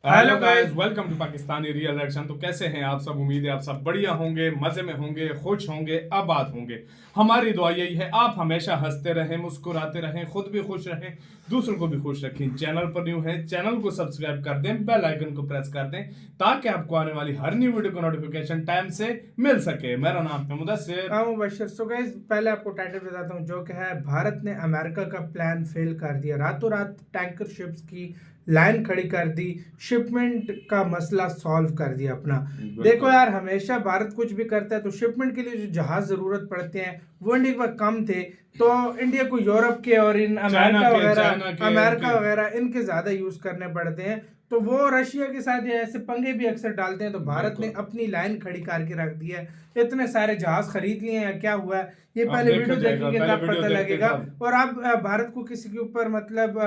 Hello guys, welcome to Pakistani real action. तो कैसे हैं आप सब? उम्मीद है आप सब बढ़िया होंगे, मजे में होंगे, खुश होंगे, आबाद होंगे। हमारी दुआ यही है आप हमेशा हंसते रहें, मुस्कुराते रहें, खुद भी खुश रहें, दूसरों को भी खुश रखें। चैनल पर न्यू है, चैनल को सब्सक्राइब कर दें, बेल आइकन को प्रेस कर दें ताकि आपको आने वाली हर न्यू वीडियो का नोटिफिकेशन टाइम से मिल सके। मेरा नाम है मुदस्सिर। सो गाइस, पहले आपको टाइटल बताता हूँ जो कि है भारत ने अमेरिका का प्लान फेल कर दिया। रातों रात टैंकर शिप्स की लाइन खड़ी कर दी, शिपमेंट का मसला सॉल्व कर दिया अपना। देखो यार, हमेशा भारत कुछ भी करता है तो शिपमेंट के लिए जो जहाज जरूरत पड़ते हैं वो इंडिया पर कम थे, तो इंडिया को यूरोप के और इन अमेरिका वगैरह इनके ज्यादा यूज करने पड़ते हैं। तो वो रशिया के साथ ऐसे पंगे भी अक्सर डालते हैं। तो भारत ने अपनी लाइन खड़ी करके रख दी है, इतने सारे जहाज खरीद लिए हैं। क्या हुआ है ये पहले वीडियो देखेंगे तब पता लगेगा। और अब भारत को किसी के ऊपर मतलब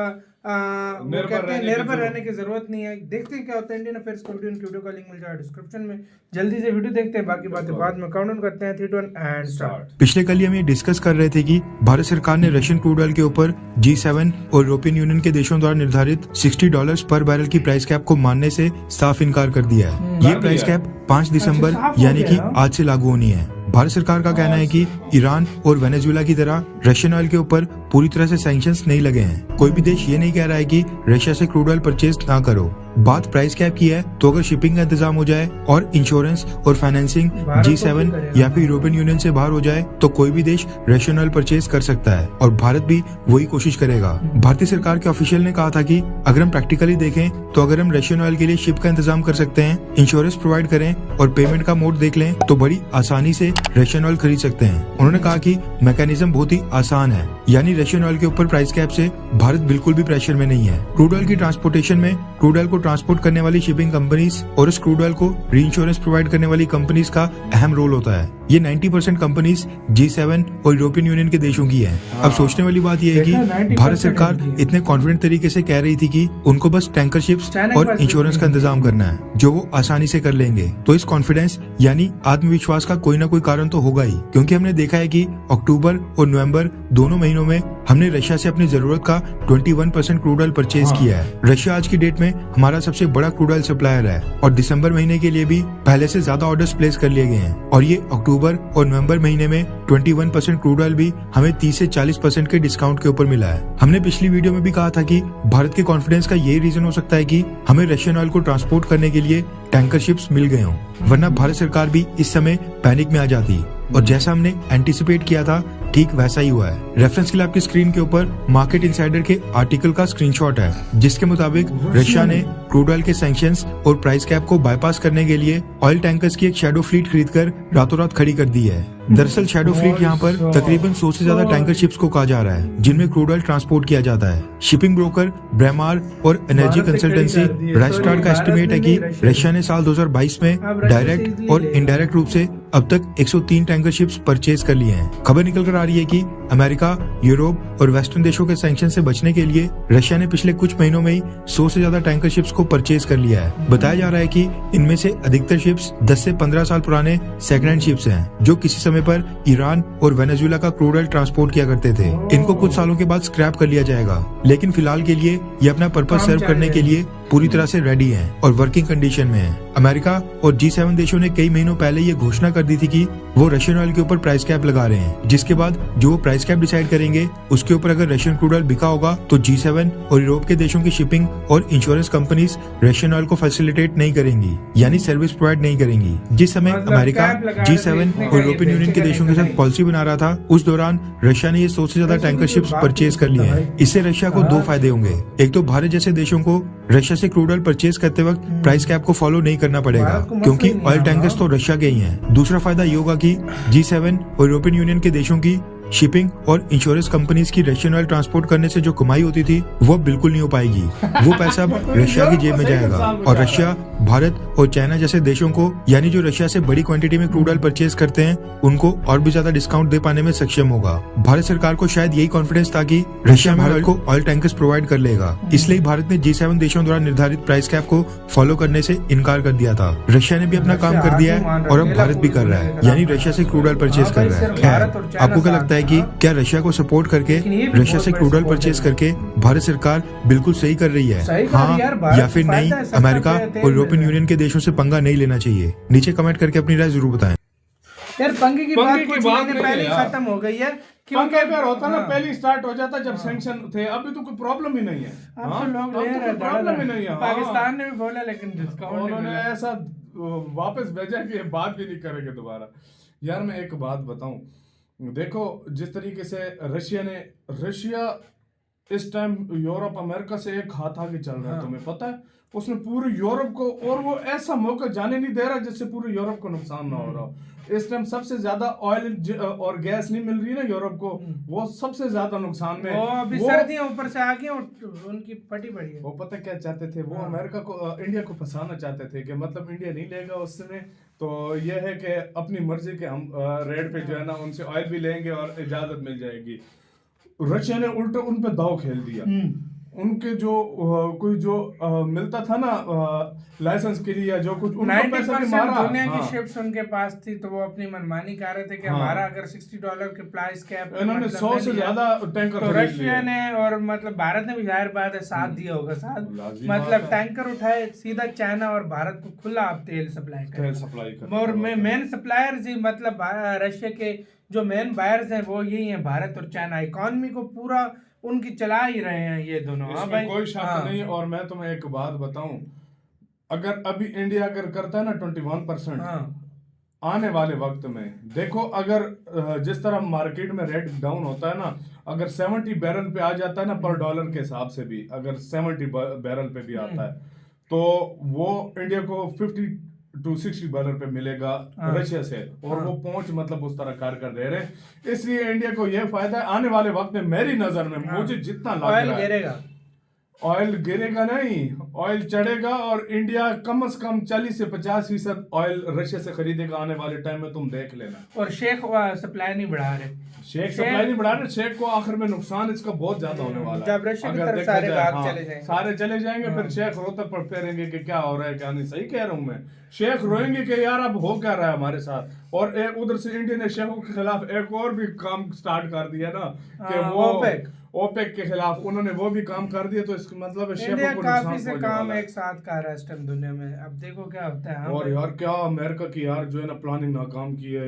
निर्भर रहने की जरूरत नहीं है। देखते हैं क्या होता है। इंडियन अफेयर्स का वीडियो का लिंक मिल जाएगा डिस्क्रिप्शन में। जल्दी से वीडियो देखते हैं, बाकी बातें बाद में काउंट करते हैं। 3 2 1 एंड स्टार्ट। पिछले कल हम ये डिस्कस कर रहे थे कि भारत सरकार ने रशियन क्रूड ऑयल के ऊपर G7 और यूरोपियन यूनियन के देशों द्वारा निर्धारित $60 पर बैरल की प्राइस कैप को मानने से साफ इनकार कर दिया है। ये प्राइस कैप 5 दिसंबर यानी कि आज से लागू होनी है। भारत सरकार का कहना है कि ईरान और वेनेजुएला की तरह रशियन ऑयल के ऊपर पूरी तरह से सैंक्शंस नहीं लगे हैं। कोई भी देश ये नहीं कह रहा है कि रशिया से क्रूड ऑयल परचेज ना करो। बात प्राइस कैप की है तो अगर शिपिंग का इंतजाम हो जाए और इंश्योरेंस और फाइनेंसिंग G7 या फिर यूरोपियन यूनियन से बाहर हो जाए तो कोई भी देश रशियन ऑयल परचेज कर सकता है और भारत भी वही कोशिश करेगा। भारतीय सरकार के ऑफिशियल ने कहा था कि अगर हम प्रैक्टिकली देखें तो अगर हम रशियन ऑयल के लिए शिप का इंतजाम कर सकते हैं, इंश्योरेंस प्रोवाइड करें और पेमेंट का मोड देख लें तो बड़ी आसानी से रशियन ऑयल खरीद सकते हैं। उन्होंने कहा कि मैकेनिज्म बहुत ही आसान है, यानी रशियन ऑयल के ऊपर प्राइस कैप से भारत बिल्कुल भी प्रेशर में नहीं है। क्रूड ऑयल की ट्रांसपोर्टेशन में क्रूड ऑयल को ट्रांसपोर्ट करने वाली शिपिंग कंपनीज और इस क्रूड ऑयल को री इंश्योरेंस प्रोवाइड करने वाली कंपनीज का अहम रोल होता है। ये 90% कंपनीज G7 और यूरोपियन यूनियन के देशों की है। अब सोचने वाली बात यह है कि भारत सरकार इतने कॉन्फिडेंट तरीके से कह रही थी कि उनको बस टैंकर शिप्स और इंश्योरेंस का इंतजाम करना है जो वो आसानी से कर लेंगे। तो इस कॉन्फिडेंस यानी आत्मविश्वास का कोई ना कोई कारण तो होगा ही, क्योंकि हमने देखा है कि अक्टूबर और नवंबर दोनों महीनों में हमने रशिया से अपनी जरूरत का 21% क्रूड ऑयल परचेज किया है। रशिया आज की डेट में हमारा सबसे बड़ा क्रूड ऑयल सप्लायर है और दिसंबर महीने के लिए भी पहले से ज्यादा ऑर्डर्स प्लेस कर लिए गए हैं और ये अक्टूबर और नवंबर महीने में 21% क्रूड ऑयल भी हमें 30 से 40% के डिस्काउंट के ऊपर मिला है। हमने पिछली वीडियो में भी कहा था कि भारत के कॉन्फिडेंस का यही रीजन हो सकता है कि हमें रशियन ऑयल को ट्रांसपोर्ट करने के लिए टैंकर शिप्स मिल गए हों, वरना भारत सरकार भी इस समय पैनिक में आ जाती और जैसा हमने एंटिसिपेट किया था ठीक वैसा ही हुआ है। रेफरेंस के लिए आपकी स्क्रीन के ऊपर मार्केट इनसाइडर के आर्टिकल का स्क्रीनशॉट है, जिसके मुताबिक रशिया ने क्रूड ऑयल के सैंक्शंस और प्राइस कैप को बाईपास करने के लिए ऑयल टैंकर्स की एक शैडो फ्लीट खरीदकर रातों रात खड़ी कर दी है। दरअसल शैडो फ्लीट यहाँ पर तकरीबन 100 से ज्यादा टैंकर शिप्स को कहा जा रहा है जिनमें क्रूड ऑयल ट्रांसपोर्ट किया जाता है। शिपिंग ब्रोकर ब्रेमार और एनर्जी कंसल्टेंसी ब्राइस्टार का एस्टिमेट है कि रशिया ने साल 2022 में डायरेक्ट और इनडायरेक्ट रूप से अब तक 103 टैंकर शिप्स परचेज कर लिए हैं। खबर निकल कर आ रही है कि अमेरिका, यूरोप और वेस्टर्न देशों के सैंक्शन से बचने के लिए रशिया ने पिछले कुछ महीनों में ही 100 से ज्यादा टैंकर शिप्स को परचेज कर लिया है। बताया जा रहा है कि इनमें से अधिकतर शिप्स 10 से 15 साल पुराने सेकेंड हैंड शिप्स हैं जो किसी समय पर ईरान और वेनेजुएला का क्रूड ऑयल ट्रांसपोर्ट किया करते थे। इनको कुछ सालों के बाद स्क्रैप कर लिया जाएगा, लेकिन फिलहाल के लिए ये अपना पर्पस सर्व करने के लिए पूरी तरह से रेडी हैं और वर्किंग कंडीशन में हैं। अमेरिका और G7 देशों ने कई महीनों पहले ये घोषणा कर दी थी कि वो रशियन ऑयल के ऊपर प्राइस कैप लगा रहे हैं, जिसके बाद जो वो प्राइस कैप डिसाइड करेंगे उसके ऊपर अगर रशियन क्रूड ऑयल बिका होगा तो G7 और यूरोप के देशों की शिपिंग और इंश्योरेंस कंपनीज रशियन ऑयल को फैसिलिटेट नहीं करेंगी, यानी सर्विस प्रोवाइड नहीं करेंगी। जिस समय अमेरिका G7 और यूरोपियन यूनियन के देशों के साथ पॉलिसी बना रहा था उस दौरान रशिया ने ये 100 से ज्यादा टैंकर शिप्स परचेज कर लिए हैं। इससे रशिया को दो फायदे होंगे। एक तो भारत जैसे देशों को रशिया से क्रूड ऑयल परचेज करते वक्त प्राइस कैप को फॉलो नहीं करना पड़ेगा, क्योंकि ऑयल टैंकर्स तो रशिया के ही हैं। दूसरा फायदा ये होगा कि G7 और यूरोपियन यूनियन के देशों की शिपिंग और इंश्योरेंस कंपनीज की रशियन ऑयल ट्रांसपोर्ट करने से जो कमाई होती थी वो बिल्कुल नहीं हो पाएगी। वो पैसा अब रशिया की जेब में जाएगा और रशिया, भारत और चाइना जैसे देशों को, यानी जो रशिया से बड़ी क्वांटिटी में क्रूड ऑयल परचेज करते हैं, उनको और भी ज्यादा डिस्काउंट दे पाने में सक्षम होगा। भारत सरकार को शायद यही कॉन्फिडेंस था कि रशिया भारत को ऑयल टैंकर्स प्रोवाइड कर लेगा, इसलिए भारत ने G7 देशों द्वारा निर्धारित प्राइस कैप को फॉलो करने से इनकार कर दिया था। रशिया ने भी अपना काम कर दिया है और अब भारत भी कर रहा है, यानी रशिया से क्रूड ऑयल परचेज कर रहा है। खैर, आपको क्या लगता है जाएगी क्या रशिया को सपोर्ट करके लेकिन ये भी रशिया से बहुत क्रूड ऑयल बड़ी परचेज support करके भारत सरकार बिल्कुल सही कर रही है। सही कर रही है यार, हाँ भारत या फिर को नहीं, फायदा है, सस्ता अमेरिका तेल और मिल यूरोपियन रहा है। यूनियन के देशों से पंगा नहीं लेना चाहिए। नीचे कमेंट करके अपनी राय जरूर बताएं। यार पंगे की बात कुछ बात महीने नहीं पहले है ही यार। खत्म हो गई है, क्योंकि अगर होता ना हाँ। पहले स्टार्ट हो जाता जब सैंक्शन थे, अभी तो कोई प्रॉब्लम ही नहीं है। अब हाँ? तो लोग अब ले तो रहे कोई प्रॉब्लम ही नहीं है। हैं। हाँ। पाकिस्तान ने भी बोला लेकिन डिस्काउंट नहीं उन्होंने मिला। ऐसा वापस भेजा कि ये बात भी नहीं करेंगे दोबारा। यार मैं एक बात बताऊं, देखो जिस तरीके से रशिया इस टाइम यूरोप अमेरिका से एक हाथ आगे चल रहा है, हाँ। तुम्हें पता है? उसने पूरे यूरोप को, और वो ऐसा मौका जाने नहीं दे रहा जिससे पूरे यूरोप को नुकसान ना हो रहा हो। इस टाइम सबसे ज्यादा ऑयल और गैस नहीं मिल रही ना यूरोप को, वो सबसे ज्यादा नुकसान में। वो अभी सर्दियां ऊपर से आ गई और उनकी फटी पड़ी है। वो पता क्या चाहते थे? वो हाँ। अमेरिका को, इंडिया को फंसाना चाहते थे कि मतलब इंडिया नहीं लेगा उससे, तो ये है कि अपनी मर्जी के हम रेट पे जो है ना उनसे ऑयल भी लेंगे और इजाजत मिल जाएगी। रशिया ने उल्टा उन पे दाव खेल दिया। उनके जो कोई जो मिलता था ना लाइसेंस के लिए, जो कुछ उनका पैसा भी 90% मारा। दुनिया की हाँ। शिप्स उनके पास थी, तो वो अपनी मनमानी कर रहे थे कि हाँ। हमारा अगर $60 के प्राइस कैप, इन्होंने मतलब 100 से नहीं दिया, ज्यादा टैंकर तो खरीद रशिया लिए। ने और मतलब भारत ने भी जाहिर बात है साथ दिया होगा। साथ लाज़मी मतलब बात है। टैंकर उठाए सीधा चाइना और भारत को खुला आप तेल सप्लाई तेल करें। सप्लाई कर और मेन सप्लायर्स ही मतलब रशिया के जो मेन बायर्स हैं वो यही हैं, भारत और चाइना। इकोनॉमी को पूरा उनकी चला ही रहे हैं ये दोनों। हाँ इसमें भाई, कोई शक हाँ। नहीं। और मैं तुम्हें एक बात बताऊं, अगर अभी इंडिया अगर करता है ना 21%, हाँ। आने वाले वक्त में देखो, अगर जिस तरह मार्केट में रेट डाउन होता है ना, अगर 70 बैरल पे आ जाता है ना पर डॉलर के हिसाब से भी, अगर 70 बैरल पे भी आता है तो वो इंडिया को 50 to 60 बैरल पे मिलेगा हाँ। रशिया से। और हाँ। वो पहुंच मतलब उस तरह कर दे रहे हैं। इसलिए इंडिया को यह फायदा है आने वाले वक्त में, मेरी नजर में मुझे जितना लग ऑयल रहा है। गिरेगा, ऑयल गिरेगा नहीं, ऑयल चढ़ेगा। और इंडिया कम से कम 40 से 50% ऑयल रशिया से खरीदेगा आने वाले टाइम में, तुम देख लेना। और शेख सप्लाई नहीं बढ़ा रहे। शेख सप्लाई नहीं बढ़ा रहे, शेख को आखिर में नुकसान इसका बहुत ज्यादा होने वाला है। जब रशिया की अगर तरफ देखा सारे जाए, भाग हाँ, चले जाएंगे। सारे चले जाएंगे, फिर शेख रोते पड़ते रहेंगे कि क्या हो रहा है क्या नहीं। सही कह रहा हूँ मैं, शेख रोएंगे कि यार अब हो क्या रहा है हमारे साथ। और उधर से इंडिया ने शेखों के खिलाफ एक और भी काम स्टार्ट कर दिया ना, कि वो ओपेक के खिलाफ उन्होंने वो भी काम कर दिया। तो इसका मतलब है इंडिया शेखों को काफी नुकसान से पहुंचने काम वाला है। एक साथ कर रहा है इस टाइम दुनिया में। अब देखो क्या होता है। हाँ और भाई। यार क्या अमेरिका की यार जो है ना प्लानिंग नाकाम की है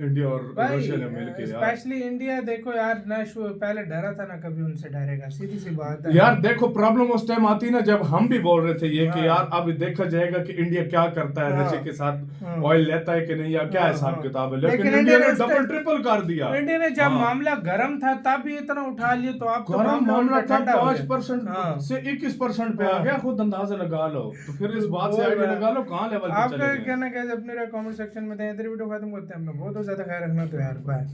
इंडिया और रशिया ने मिलकर यार। स्पेशली इंडिया देखो यार ना, पहले डरा था ना कभी उनसे डरेगा, सीधी सी बात है। यार देखो प्रॉब्लम उस टाइम आती ना जब हम भी बोल रहे थे ये कि हाँ। यार अब देखा जाएगा कि इंडिया क्या करता है, हाँ। रशिया के साथ हाँ। ऑयल लेता है कि नहीं, या क्या हाँ, हिसाब हाँ। किताब है। लेकिन लेकिन इंडिया ने उस डबल टाइम- ट्रिपल कर दिया। इंडिया ने जब हाँ। मामला गर्म था तब भी इतना उठा लिया, तो आप तो गरम मामला था ठंडा हो गया। 5% हाँ। से 21% पे आ हाँ। गया, खुद अंदाजा लगा लो। तो फिर इस बात से वो आइडिया है। लगा लो कहाँ लेवल पे आपका चले गए। कहना क्या है, अपने कमेंट सेक्शन में दें। इधर वीडियो खत्म करते हैं, अपना बहुत ज़्यादा ख्याल रखना। तो यार बाय।